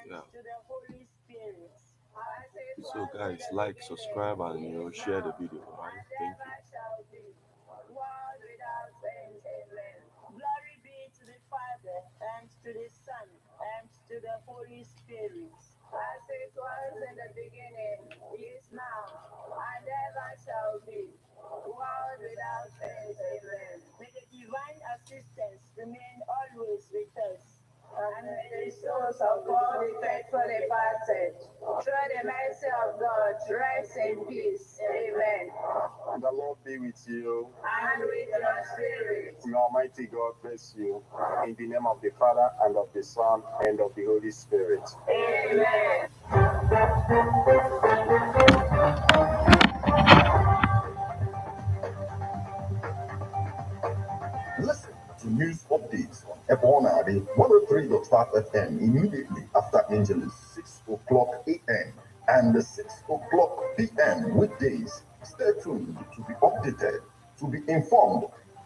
Yeah. So guys, like, subscribe, and share the video. Right? Thank you. And the Lord be with you. May Almighty God bless you. In the name of the Father, and of the Son, and of the Holy Spirit. Listen to news updates on Ebonade 103.5 FM immediately after Angelus 6 o'clock a.m. and 6 o'clock p.m. weekdays. Stay tuned to be updated, to be informed.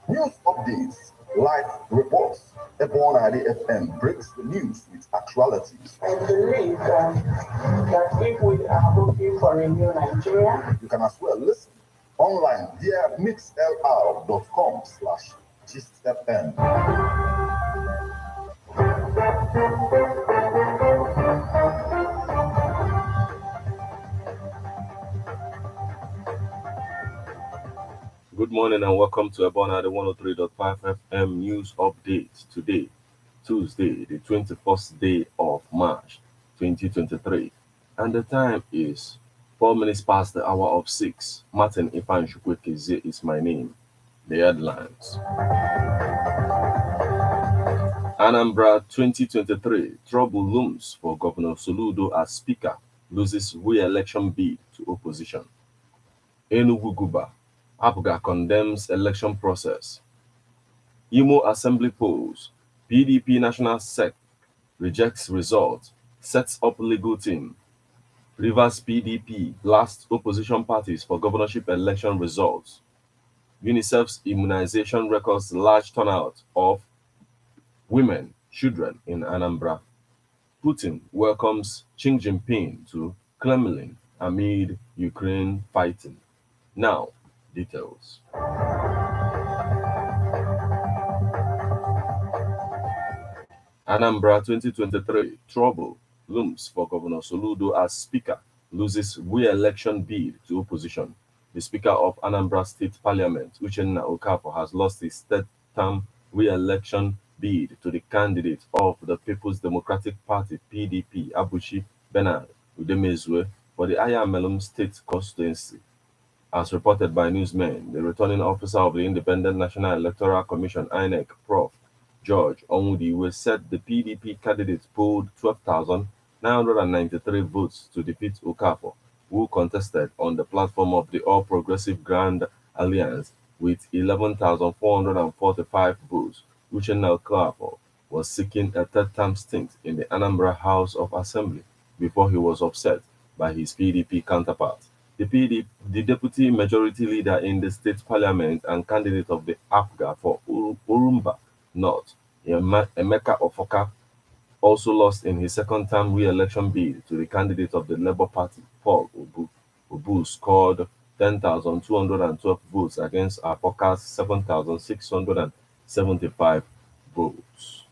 News updates, live reports. Ebonade FM breaks the news with actualities. I believe that if we are looking for a new Nigeria, you can as well listen online via mixlr.com/GistFM. Good morning and welcome to Ebonade 103.5 FM news update today, Tuesday, the 21st day of March 2023. And the time is 4 minutes past the hour of 6. Martin Ifan Chukwueze is my name. The headlines. Anambra 2023, trouble looms for Governor Soludo as Speaker, loses re-election bid to opposition. Enugu Guba, APGA condemns election process. Imo Assembly polls, PDP National Sec rejects result, sets up legal team. Rivers PDP blasts opposition parties for governorship election results. UNICEF's immunization records large turnout of women, children in Anambra. Putin welcomes Xi Jinping to Kremlin amid Ukraine fighting. Now, details. Anambra 2023, trouble looms for Governor Soludo as Speaker, loses re-election bid to opposition. The Speaker of Anambra State Parliament, Uchenna Okafor, has lost his third-term re-election bid to the candidate of the People's Democratic Party (PDP), Abuchi Bernard Udemezue, for the Ayamelum State constituency. As reported by newsmen, the returning officer of the Independent National Electoral Commission (INEC), Prof. George Onwudiwe, said the PDP candidate polled 12,993 votes to defeat Okafor, who contested on the platform of the All Progressive Grand Alliance with 11,445 votes. Uchenna Okafor was seeking a third-term stint in the Anambra House of Assembly before he was upset by his PDP counterpart. The deputy majority leader in the state parliament and candidate of the APGA for Urumba North, Emeka Ofoka, also lost in his second-term re-election bid to the candidate of the Labour Party, Paul Obu. Obu scored 10,212 votes against Afoka's 7,675 votes.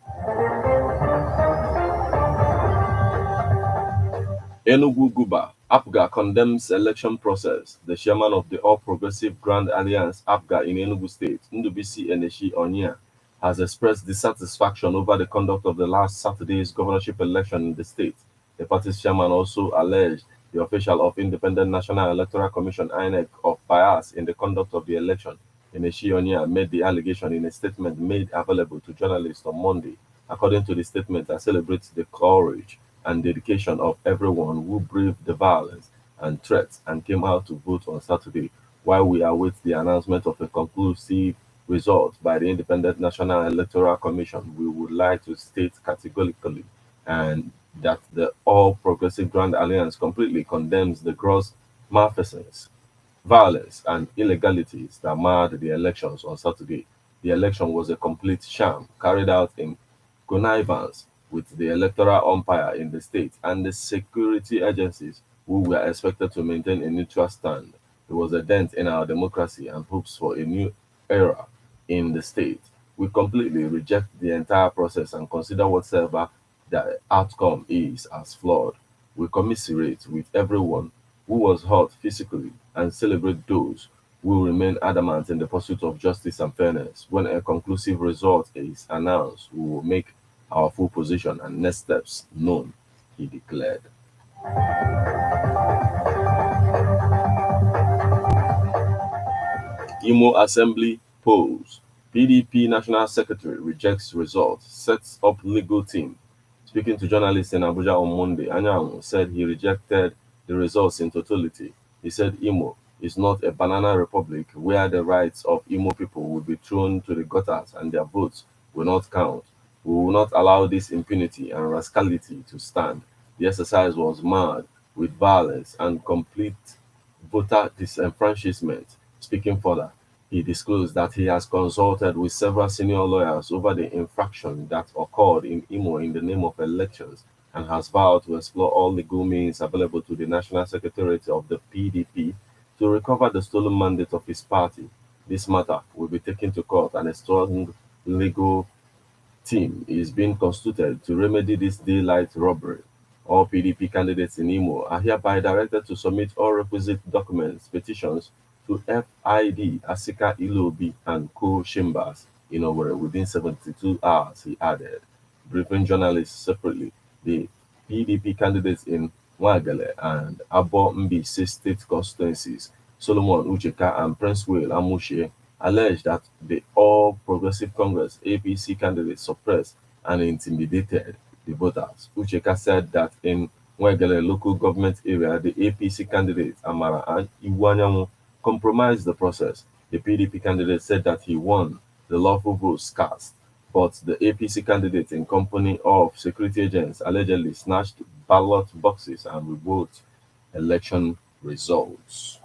Enugu Guba, APGA condemns election process. The chairman of the All Progressive Grand Alliance, APGA, in Enugu State, Ndubisi Eneshi Onyia, has expressed dissatisfaction over the conduct of the last Saturday's governorship election in the state. The party's chairman also alleged the official of Independent National Electoral Commission (INEC) of bias in the conduct of the election. Eneshi Onyia made the allegation in a statement made available to journalists on Monday. According to the statement, that celebrates the courage and dedication of everyone who braved the violence and threats and came out to vote on Saturday. While we await the announcement of a conclusive result by the Independent National Electoral Commission, we would like to state categorically and that the All Progressive Grand Alliance completely condemns the gross malfeasance, violence, and illegalities that marred the elections on Saturday. The election was a complete sham carried out in connivance with the electoral umpire in the state and the security agencies who were expected to maintain a neutral stand. It was a dent in our democracy and hopes for a new era in the state. We completely reject the entire process and consider whatever the outcome is as flawed. We commiserate with everyone who was hurt physically and celebrate those who remain adamant in the pursuit of justice and fairness. When a conclusive result is announced, we will make our full position and next steps known, he declared. Imo Assembly polls. PDP National Secretary rejects results, sets up legal team. Speaking to journalists in Abuja on Monday, Anyanwu said he rejected the results in totality. He said Imo is not a banana republic where the rights of Imo people will be thrown to the gutters and their votes will not count. We will not allow this impunity and rascality to stand. The exercise was marred with violence and complete voter disenfranchisement. Speaking further, he disclosed that he has consulted with several senior lawyers over the infraction that occurred in Imo in the name of elections and has vowed to explore all legal means available to the National Secretariat of the PDP to recover the stolen mandate of his party. This matter will be taken to court and a strong legal team is being constituted to remedy this daylight robbery. All PDP candidates in Imo are hereby directed to submit all requisite documents, petitions to FID, Asika Ilobi, and Co Chambers in Owerri within 72 hours, he added. Briefing journalists separately, the PDP candidates in Nwagale and Abo Mbise state constituencies, Solomon Ucheka and Prince Will Amushe, alleged that the All Progressive Congress APC candidates suppressed and intimidated the voters. Ucheka said that in Nwegele local government area, the APC candidate Amara and Iwanyamu compromised the process. The PDP candidate said that he won the lawful votes cast, but the APC candidate, in company of security agents, allegedly snatched ballot boxes and revoked election results.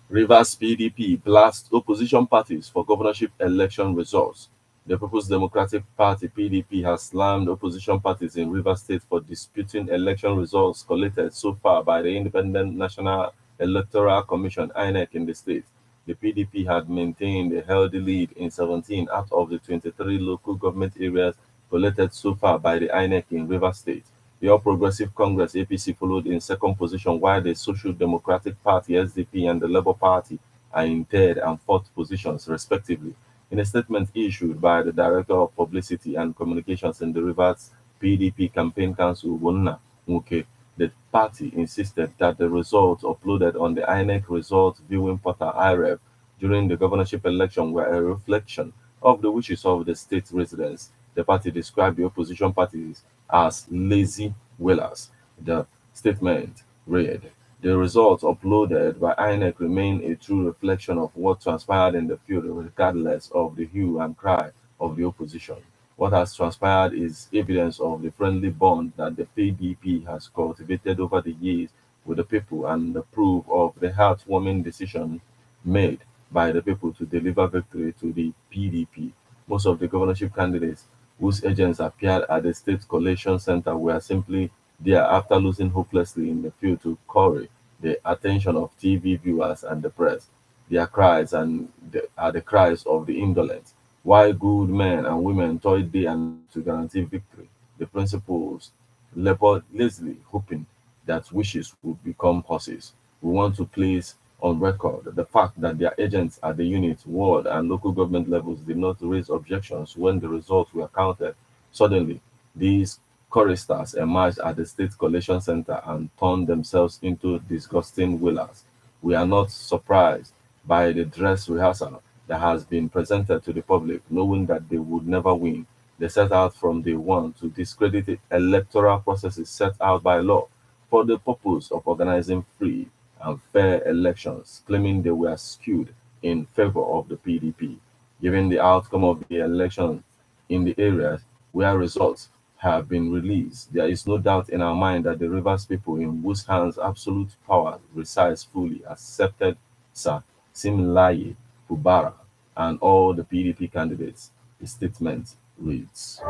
Rivers PDP blasts opposition parties for governorship election results. The People's Democratic Party (PDP) has slammed opposition parties in Rivers State for disputing election results collated so far by the Independent National Electoral Commission (INEC) in the state. The PDP had maintained a healthy lead in 17 out of the 23 local government areas collated so far by the INEC in Rivers State. The All Progressive Congress (APC) followed in second position, while the Social Democratic Party (SDP) and the Labour Party are in third and fourth positions, respectively. In a statement issued by the Director of Publicity and Communications in the Rivers PDP Campaign Council, Wonna Nwoke, the party insisted that the results uploaded on the INEC Results Viewing Portal (IREV) during the governorship election were a reflection of the wishes of the state residents. The party described the opposition parties as lazy whalers. The statement read, "The results uploaded by INEC remain a true reflection of what transpired in the field regardless of the hue and cry of the opposition. What has transpired is evidence of the friendly bond that the PDP has cultivated over the years with the people and the proof of the heartwarming decision made by the people to deliver victory to the PDP. Most of the governorship candidates whose agents appeared at the State Collation Center were simply there after losing hopelessly in the field to curry the attention of TV viewers and the press. Their cries are the cries of the indolent. While good men and women toiled day and night to guarantee victory, the principals labored lazily, hoping that wishes would become horses. We want to place on record the fact that their agents at the unit, ward, and local government levels did not raise objections when the results were counted. Suddenly, these choristers emerged at the State Collation Center and turned themselves into disgusting whalers. We are not surprised by the dress rehearsal that has been presented to the public, knowing that they would never win. They set out from day one to discredit the electoral processes set out by law for the purpose of organizing free and fair elections, claiming they were skewed in favor of the PDP. Given the outcome of the election in the areas where results have been released, there is no doubt in our mind that the Rivers people in whose hands absolute power resides fully accepted Sir Similaye Fubara and all the PDP candidates, the statement reads.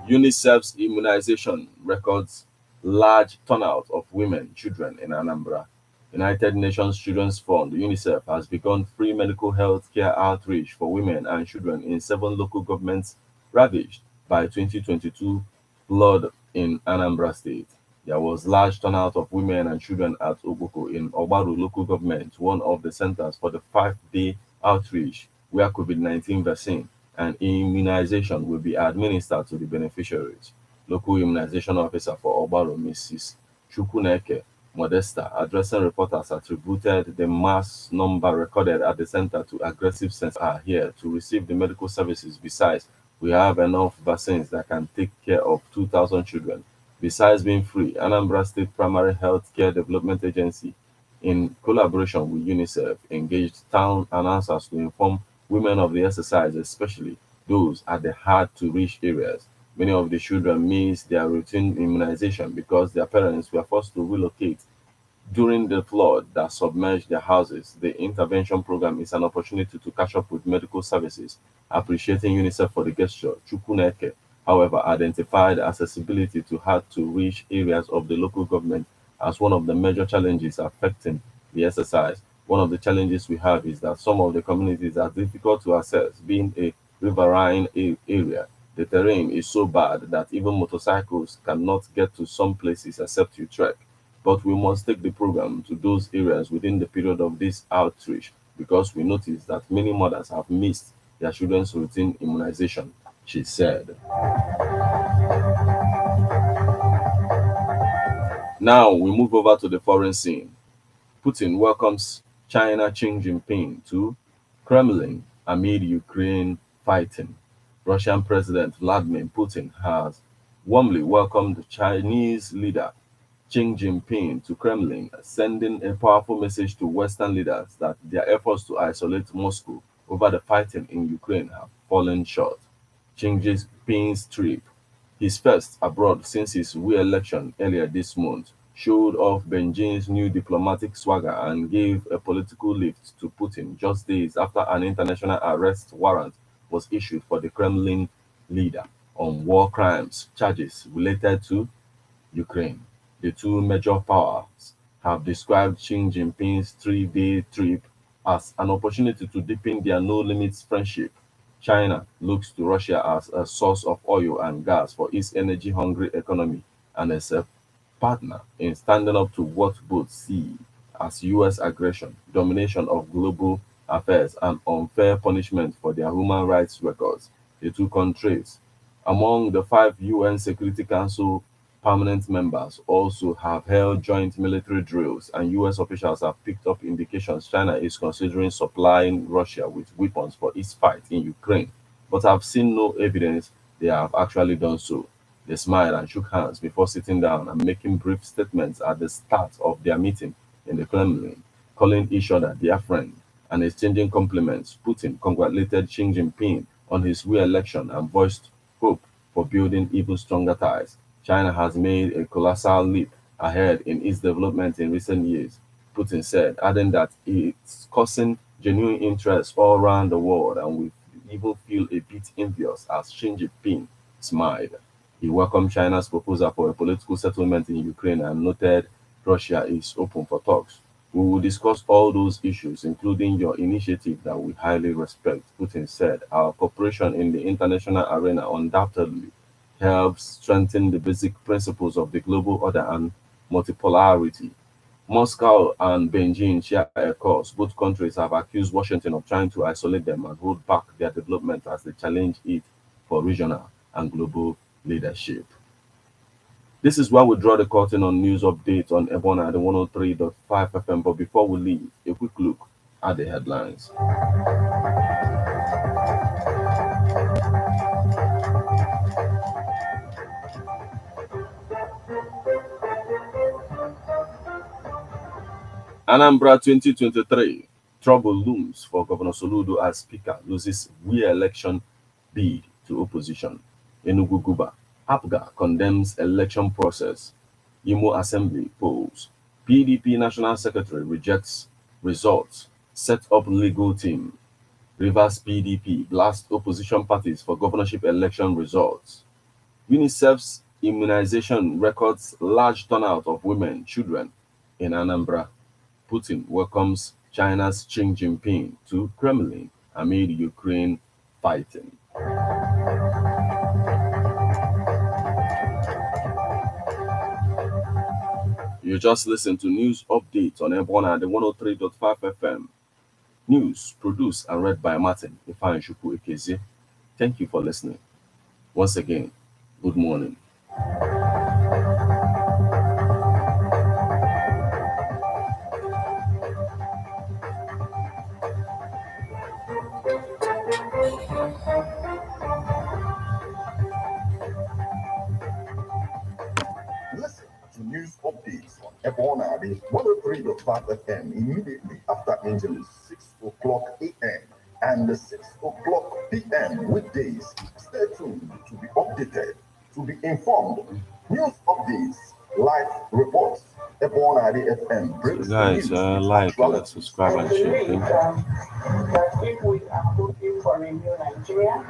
UNICEF's immunization records large turnout of women, children in Anambra. United Nations Children's Fund (UNICEF) has begun free medical health care outreach for women and children in 7 local governments ravaged by 2022 flood in Anambra State. There was large turnout of women and children at Oboko in Obaru local government, one of the centers for the 5-day outreach where COVID-19 vaccine and immunization will be administered to the beneficiaries. Local immunization officer for Obaru, Mrs. Chukuneke Modesta, addressing reporters, attributed the mass number recorded at the center to aggressive sense are here to receive the medical services. Besides, we have enough vaccines that can take care of 2,000 children. Besides being free, Anambra State Primary Health Care Development Agency, in collaboration with UNICEF, engaged town announcers to inform women of the exercise, especially those at the hard-to-reach areas. Many of the children missed their routine immunization because their parents were forced to relocate during the flood that submerged their houses. The intervention program is an opportunity to catch up with medical services. Appreciating UNICEF for the gesture, Chukuneke, however, identified accessibility to hard-to-reach areas of the local government as one of the major challenges affecting the exercise. One of the challenges we have is that some of the communities are difficult to access, being a riverine area. The terrain is so bad that even motorcycles cannot get to some places except you trek. But we must take the program to those areas within the period of this outreach because we notice that many mothers have missed their children's routine immunization, she said. Now we move over to the foreign scene. Putin welcomes China Xi Jinping to Kremlin amid Ukraine fighting. Russian President Vladimir Putin has warmly welcomed Chinese leader Xi Jinping to Kremlin, sending a powerful message to Western leaders that their efforts to isolate Moscow over the fighting in Ukraine have fallen short. Xi Jinping's trip, his first abroad since his re-election earlier this month, showed off Beijing's new diplomatic swagger and gave a political lift to Putin just days after an international arrest warrant was issued for the Kremlin leader on war crimes charges related to Ukraine. The two major powers have described Xi Jinping's 3-day trip as an opportunity to deepen their no-limits friendship. China looks to Russia as a source of oil and gas for its energy-hungry economy and as a partner in standing up to what both see as US aggression, domination of global affairs, and unfair punishment for their human rights records. The two countries, among the 5 UN Security Council permanent members, also have held joint military drills, and US officials have picked up indications China is considering supplying Russia with weapons for its fight in Ukraine, but have seen no evidence they have actually done so. They smiled and shook hands before sitting down and making brief statements at the start of their meeting in the Kremlin, calling each other their friend and exchanging compliments. Putin congratulated Xi Jinping on his re-election and voiced hope for building even stronger ties. China has made a colossal leap ahead in its development in recent years, Putin said, adding that it's causing genuine interest all around the world and we even feel a bit envious as Xi Jinping smiled. He welcomed China's proposal for a political settlement in Ukraine and noted Russia is open for talks. We will discuss all those issues, including your initiative that we highly respect, Putin said. Our cooperation in the international arena undoubtedly helps strengthen the basic principles of the global order and multipolarity. Moscow and Beijing share a cause. Both countries have accused Washington of trying to isolate them and hold back their development as they challenge it for regional and global leadership. This is where we draw the curtain on news updates on Ebona at the 103.5 FM. But before we leave, a quick look at the headlines. Anambra 2023. Trouble looms for Governor Soludo as Speaker loses re-election bid to opposition. Enugu Guba. APGA condemns election process. Imo Assembly polls. PDP National Secretary rejects results, set up legal team. Rivers PDP blasts opposition parties for governorship election results. UNICEF's immunization records large turnout of women, children in Anambra. Putin welcomes China's Xi Jinping to Kremlin amid Ukraine fighting. You just listened to news updates on Ebona, the 103.5 FM. News produced and read by Martin Ifeanyi Ekezi. Thank you for listening. Once again, good morning. Listen to news updates on Ebona, the 103.5 FM immediately after Angeles, 6 o'clock a.m. and 6 o'clock p.m. weekdays. Stay tuned to be updated, to be informed. News updates, live reports. Ebona FM So breaks the guys, news with like, actuality. subscribe and share. Thank you. That if we are looking for a new Nigeria,